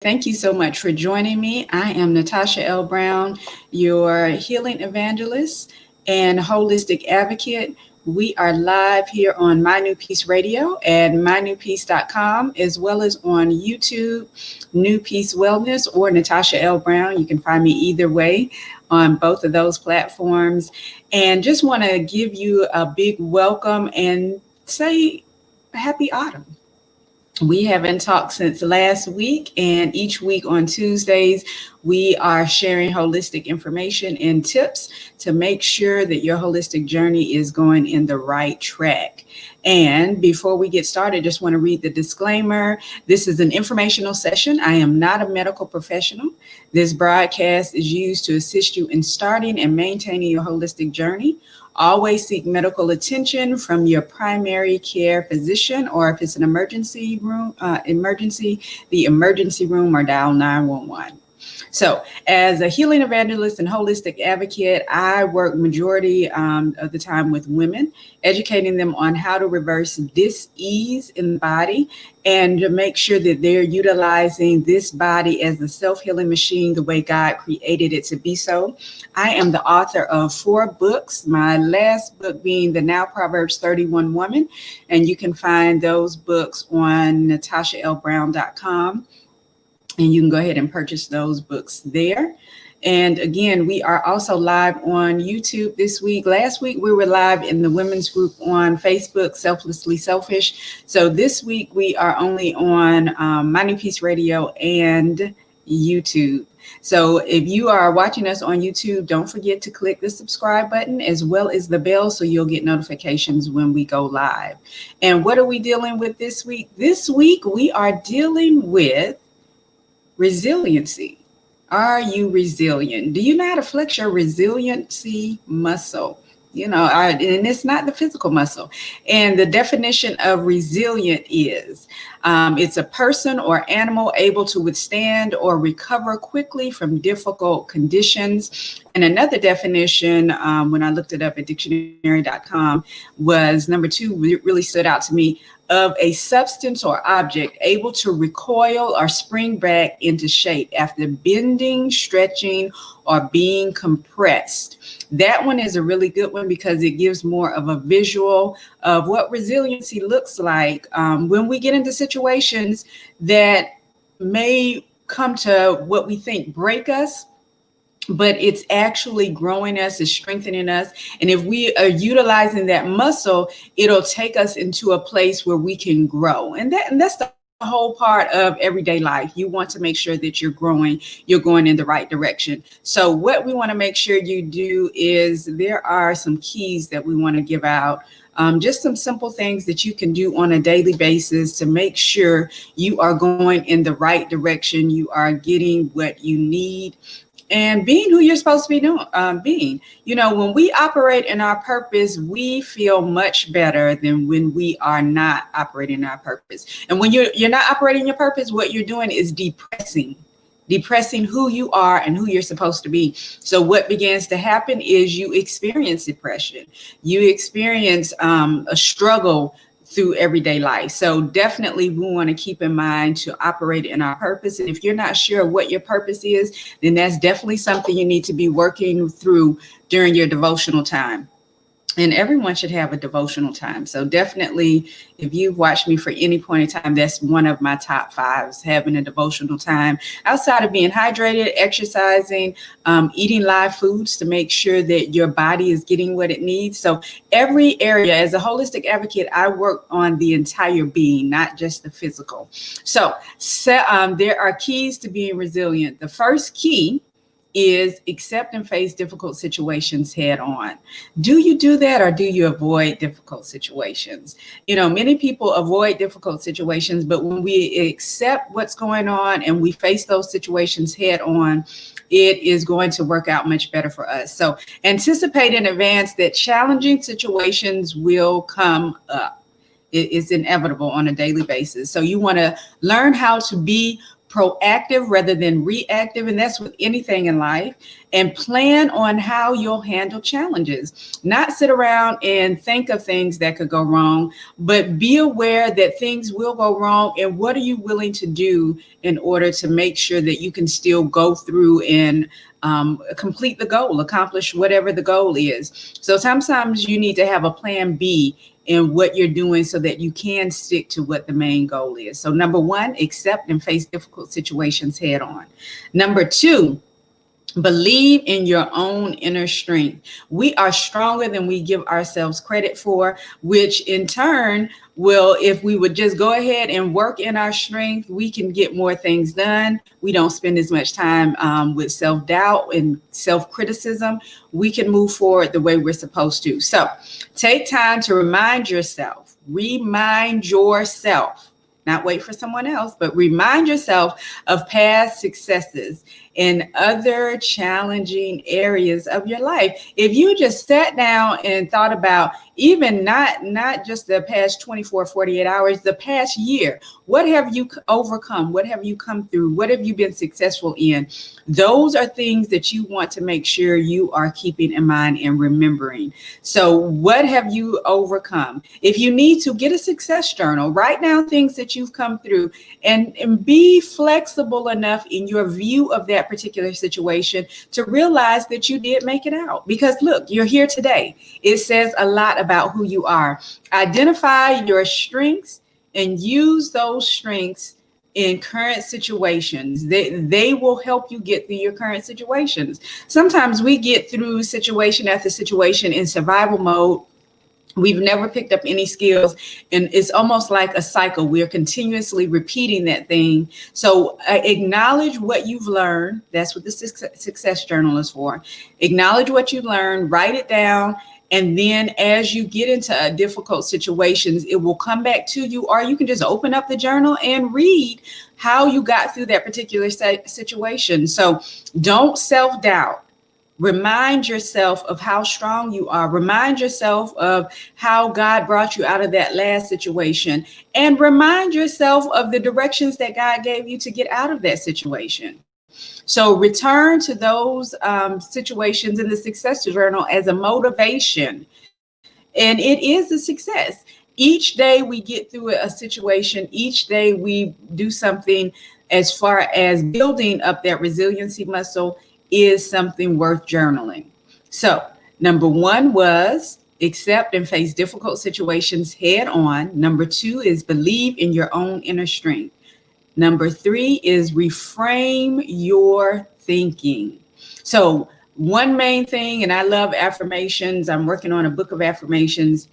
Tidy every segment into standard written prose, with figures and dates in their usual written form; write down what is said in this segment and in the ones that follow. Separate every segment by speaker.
Speaker 1: Thank you so much for joining me. I am Natasha L Brown, your healing evangelist and holistic advocate. We are live here on NewPeace Radio and mynewpeace.com, as well as on YouTube, NewPeace Wellness or Natasha L Brown. You can find me either way on both of those platforms. And just want to give you a big welcome and say happy autumn. We haven't talked since last week, and each week on Tuesdays, we are sharing holistic information and tips to make sure that your holistic journey is going in the right track. And before we get started, just want to read the disclaimer. This is an informational session. I am not a medical professional. This broadcast is used to assist you in starting and maintaining your holistic journey. Always seek medical attention from your primary care physician, or if it's an emergency room, the emergency room, or dial 911. So as a healing evangelist and holistic advocate, I work majority of the time with women, educating them on how to reverse dis-ease in the body and to make sure that they're utilizing this body as a self-healing machine the way God created it to be so. I am the author of 4 books, my last book being the Now Proverbs 31 Woman, and you can find those books on natashalbrown.com. And you can go ahead and purchase those books there. And again, we are also live on YouTube this week. Last week, we were live in the women's group on Facebook, Selflessly Selfish. So this week, we are only on NewPeace Radio and YouTube. So if you are watching us on YouTube, don't forget to click the subscribe button as well as the bell so you'll get notifications when we go live. And what are we dealing with this week? This week, we are dealing with resiliency. Are you resilient? Do you know how to flex your resiliency muscle? And it's not the physical muscle. And the definition of resilient is it's a person or animal able to withstand or recover quickly from difficult conditions. And another definition, when I looked it up at dictionary.com, was number 2, really stood out to me, of a substance or object able to recoil or spring back into shape after bending, stretching, or being compressed. That one is a really good one because it gives more of a visual of what resiliency looks like when we get into situations that may come to what we think break us, but it's actually growing us, it's strengthening us. And if we are utilizing that muscle, it'll take us into a place where we can grow. And that's the whole part of everyday life. You want to make sure that you're growing, you're going in the right direction. So what we want to make sure you do is there are some keys that we want to give out. Just some simple things that you can do on a daily basis to make sure you are going in the right direction. You are getting what you need and being who you're supposed to be being. When we operate in our purpose, we feel much better than when we are not operating our purpose. And when you're not operating your purpose, what you're doing is depressing who you are and who you're supposed to be. So what begins to happen is you experience depression. You experience a struggle through everyday life. So definitely we want to keep in mind to operate in our purpose. And if you're not sure what your purpose is, then that's definitely something you need to be working through during your devotional time. And everyone should have a devotional time. So definitely, if you've watched me for any point in time, that's one of my top 5s, having a devotional time. Outside of being hydrated, exercising, eating live foods to make sure that your body is getting what it needs. So every area, as a holistic advocate, I work on the entire being, not just the physical. So there are keys to being resilient. The first key is accept and face difficult situations head on. Do you do that, or do you avoid difficult situations? Many people avoid difficult situations, but when we accept what's going on and we face those situations head on, it is going to work out much better for us. So anticipate in advance that challenging situations will come up. It's inevitable on a daily basis. So you want to learn how to be proactive rather than reactive. And that's with anything in life. And plan on how you'll handle challenges. Not sit around and think of things that could go wrong, but be aware that things will go wrong. And what are you willing to do in order to make sure that you can still go through and complete the goal, accomplish whatever the goal is. So sometimes you need to have a plan B in what you're doing so that you can stick to what the main goal is. So number one, accept and face difficult situations head on. Number two, believe in your own inner strength. We are stronger than we give ourselves credit for, which in turn will, if we would just go ahead and work in our strength, we can get more things done. We don't spend as much time with self-doubt and self-criticism. We can move forward the way we're supposed to. So take time to remind yourself, not wait for someone else, but remind yourself of past successes in other challenging areas of your life. If you just sat down and thought about even not just the past 24, 48 hours, the past year, what have you overcome? What have you come through? What have you been successful in? Those are things that you want to make sure you are keeping in mind and remembering. So what have you overcome? If you need to, get a success journal, write down things that you've come through, and be flexible enough in your view of that particular situation to realize that you did make it out. Because look, you're here today. It says a lot about who you are. Identify your strengths and use those strengths in current situations. They will help you get through your current situations. Sometimes we get through situation after situation in survival mode. We've never picked up any skills, and it's almost like a cycle. We're continuously repeating that thing. So acknowledge what you've learned. That's what the success journal is for. Acknowledge what you learned, write it down, and then as you get into difficult situations, it will come back to you, or you can just open up the journal and read how you got through that particular situation. So don't self-doubt. Remind yourself of how strong you are. Remind yourself of how God brought you out of that last situation. And remind yourself of the directions that God gave you to get out of that situation. So return to those situations in the success journal as a motivation. And it is a success. Each day we get through a situation. Each day we do something as far as building up that resiliency muscle is something worth journaling. So number one was accept and face difficult situations head on. Number two is believe in your own inner strength. Number three is reframe your thinking. So one main thing, and I love affirmations. I'm working on a book of affirmations.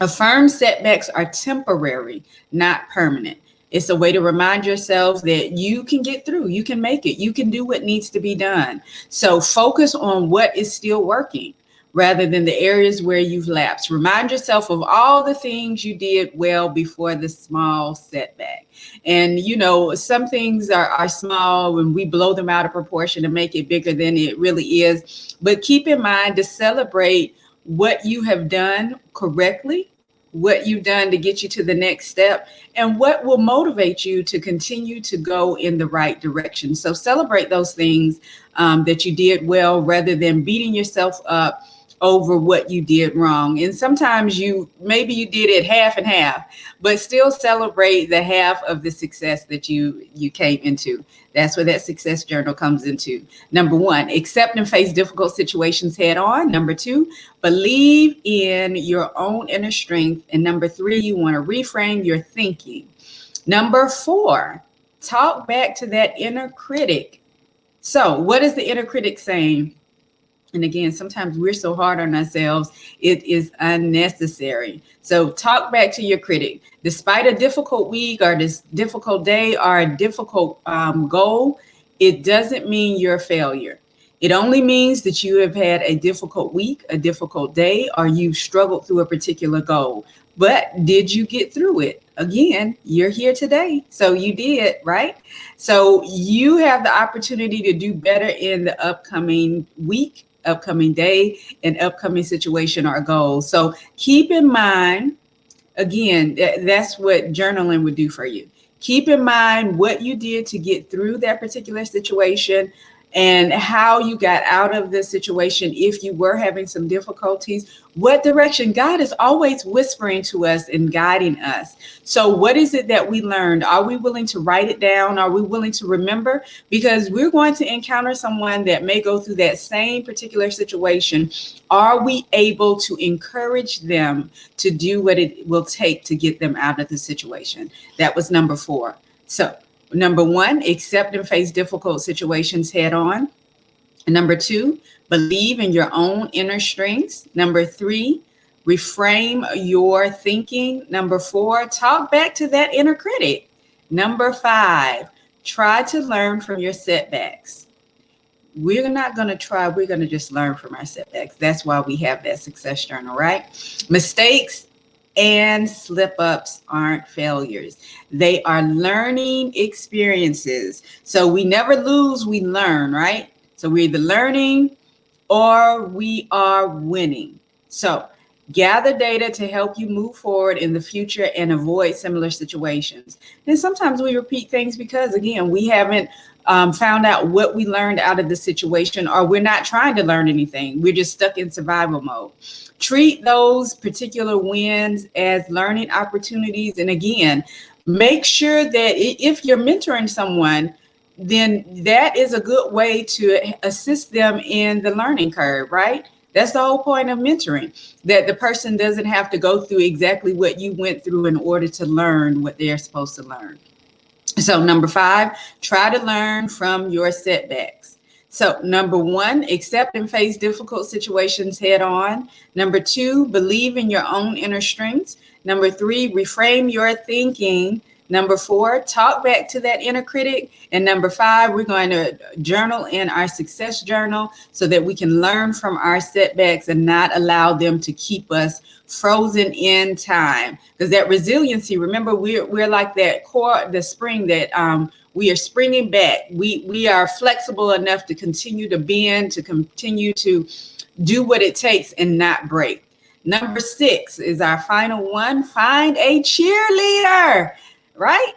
Speaker 1: Affirm setbacks are temporary, not permanent. It's a way to remind yourself that you can get through, you can make it, you can do what needs to be done. So focus on what is still working rather than the areas where you've lapsed. Remind yourself of all the things you did well before the small setback. And, you know, some things are small when we blow them out of proportion and make it bigger than it really is. But keep in mind to celebrate what you have done correctly, what you've done to get you to the next step, and what will motivate you to continue to go in the right direction. So celebrate those things that you did well rather than beating yourself up over what you did wrong. And sometimes maybe you did it half and half, but still celebrate the half of the success that you came into. That's where that success journal comes into. Number one, accept and face difficult situations head on. Number two, believe in your own inner strength. And number three, you want to reframe your thinking. Number four, talk back to that inner critic. So what is the inner critic saying? And again, sometimes we're so hard on ourselves, it is unnecessary. So talk back to your critic. Despite a difficult week or this difficult day or a difficult goal, it doesn't mean you're a failure. It only means that you have had a difficult week, a difficult day, or you've struggled through a particular goal. But did you get through it? Again, you're here today, so you did, right? So you have the opportunity to do better in the upcoming week, upcoming day, and upcoming situation or goal. So keep in mind, again, that's what journaling would do for you. Keep in mind what you did to get through that particular situation and how you got out of the situation. If you were having some difficulties, what direction? God is always whispering to us and guiding us. So what is it that we learned? Are we willing to write it down? Are we willing to remember? Because we're going to encounter someone that may go through that same particular situation. Are we able to encourage them to do what it will take to get them out of the situation? That was number 4. So number 1, accept and face difficult situations head on. Number 2, believe in your own inner strengths. Number 3, reframe your thinking. Number 4, talk back to that inner critic. Number 5, try to learn from your setbacks. We're not going to try, we're going to just learn from our setbacks. That's why we have that success journal, right? Mistakes and slip-ups aren't failures. They are learning experiences. So we never lose, we learn, right? So we're either learning or we are winning. So gather data to help you move forward in the future and avoid similar situations. And sometimes we repeat things because, again, we haven't found out what we learned out of the situation, or we're not trying to learn anything. We're just stuck in survival mode. Treat those particular wins as learning opportunities. And again, make sure that if you're mentoring someone, then that is a good way to assist them in the learning curve, right? That's the whole point of mentoring, that the person doesn't have to go through exactly what you went through in order to learn what they're supposed to learn. So number 5, try to learn from your setbacks. So number 1, accept and face difficult situations head on. Number 2, believe in your own inner strengths. Number 3, reframe your thinking. Number 4, talk back to that inner critic. And number 5, we're going to journal in our success journal so that we can learn from our setbacks and not allow them to keep us frozen in time. Because that resiliency, remember, we're like that core, the spring that we are springing back. We are flexible enough to continue to bend, to continue to do what it takes and not break. Number 6 is our final one. Find a cheerleader. Right?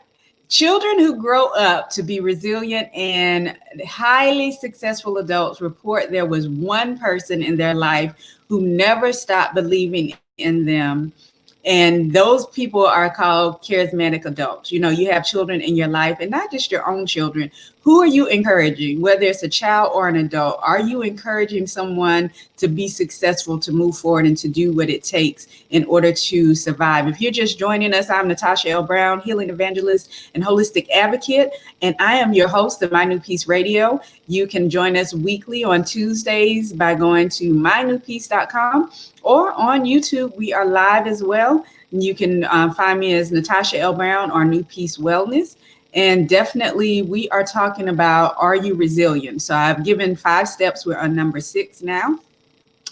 Speaker 1: Children who grow up to be resilient and highly successful adults report there was one person in their life who never stopped believing in them. And those people are called charismatic adults. You know, you have children in your life, and not just your own children. Who are you encouraging? Whether it's a child or an adult, are you encouraging someone to be successful, to move forward, and to do what it takes in order to survive? If you're just joining us, I'm Natasha L Brown, healing evangelist and holistic advocate, and I am your host of NewPeace Radio. You can join us weekly on Tuesdays by going to mynewpeace.com, or on YouTube. We are live as well. You can find me as Natasha L Brown or NewPeace Wellness. And definitely we are talking about, are you resilient? So I've given 5 steps. We're on number 6 now.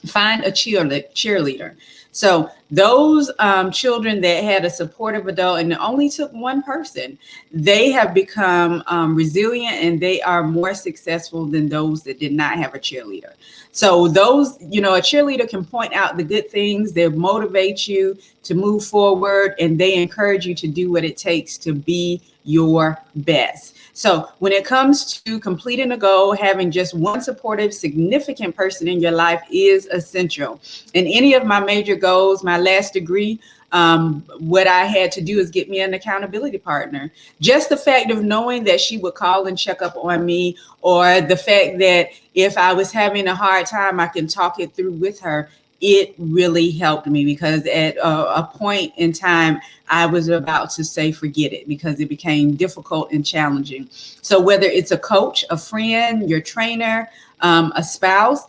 Speaker 1: Find a cheerleader. So those children that had a supportive adult, and it only took one person, they have become resilient, and they are more successful than those that did not have a cheerleader. So those, you know, a cheerleader can point out the good things, they motivate you to move forward, and they encourage you to do what it takes to be your best. So when it comes to completing a goal, having just one supportive, significant person in your life is essential. In any of my major goals, my last degree, what I had to do is get me an accountability partner. Just the fact of knowing that she would call and check up on me, or the fact that if I was having a hard time, I can talk it through with her. It really helped me, because at a point in time, I was about to say, forget it, because it became difficult and challenging. So whether it's a coach, a friend, your trainer, a spouse,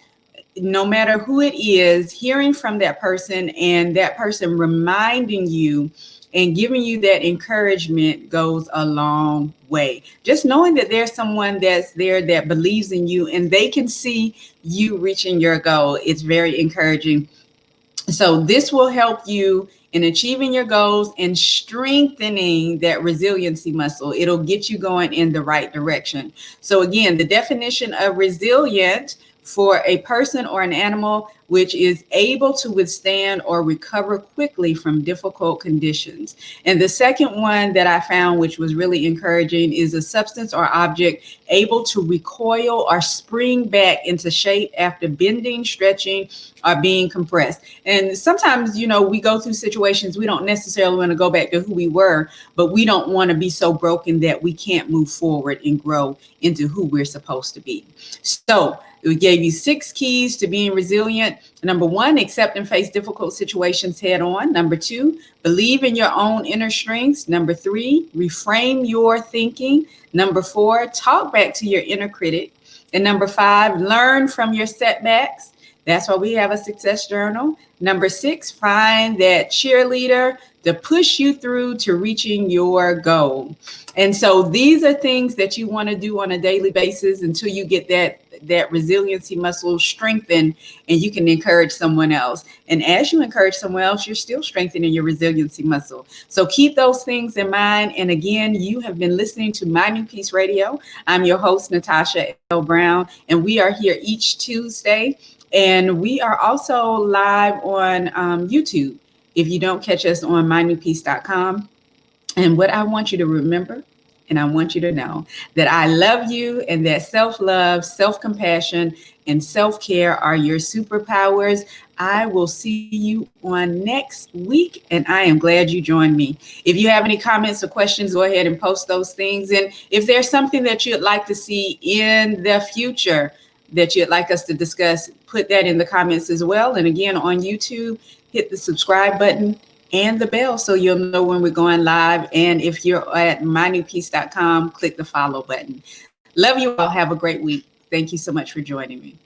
Speaker 1: no matter who it is, hearing from that person and that person reminding you and giving you that encouragement goes a long way. Just knowing that there's someone that's there that believes in you and they can see you reaching your goal, it's very encouraging. So this will help you in achieving your goals and strengthening that resiliency muscle. It'll get you going in the right direction. So again, the definition of resilient for a person or an animal: which is able to withstand or recover quickly from difficult conditions. And the second one that I found, which was really encouraging, is a substance or object able to recoil or spring back into shape after bending, stretching, or being compressed. And sometimes, we go through situations we don't necessarily want to go back to who we were, but we don't want to be so broken that we can't move forward and grow into who we're supposed to be. So we gave you 6 keys to being resilient. Number 1, accept and face difficult situations head on. Number 2, believe in your own inner strengths. Number 3, reframe your thinking. Number 4, talk back to your inner critic. And number 5, learn from your setbacks. That's why we have a success journal. Number 6, find that cheerleader to push you through to reaching your goal. And so these are things that you want to do on a daily basis until you get that resiliency muscle strengthened and you can encourage someone else. And as you encourage someone else, you're still strengthening your resiliency muscle. So keep those things in mind. And again, you have been listening to My NewPeace Radio. I'm your host, Natasha L Brown, and we are here each Tuesday. And we are also live on YouTube if you don't catch us on mynewpeace.com. And what I want you to remember, and I want you to know, that I love you and that self-love, self-compassion, and self-care are your superpowers. I will see you on next week, and I am glad you joined me. If you have any comments or questions, go ahead and post those things. And if there's something that you'd like to see in the future that you'd like us to discuss, put that in the comments as well. And again, on YouTube, hit the subscribe button and the bell so you'll know when we're going live. And if you're at mynewpeace.com, click the follow button. Love you all. Have a great week. Thank you so much for joining me.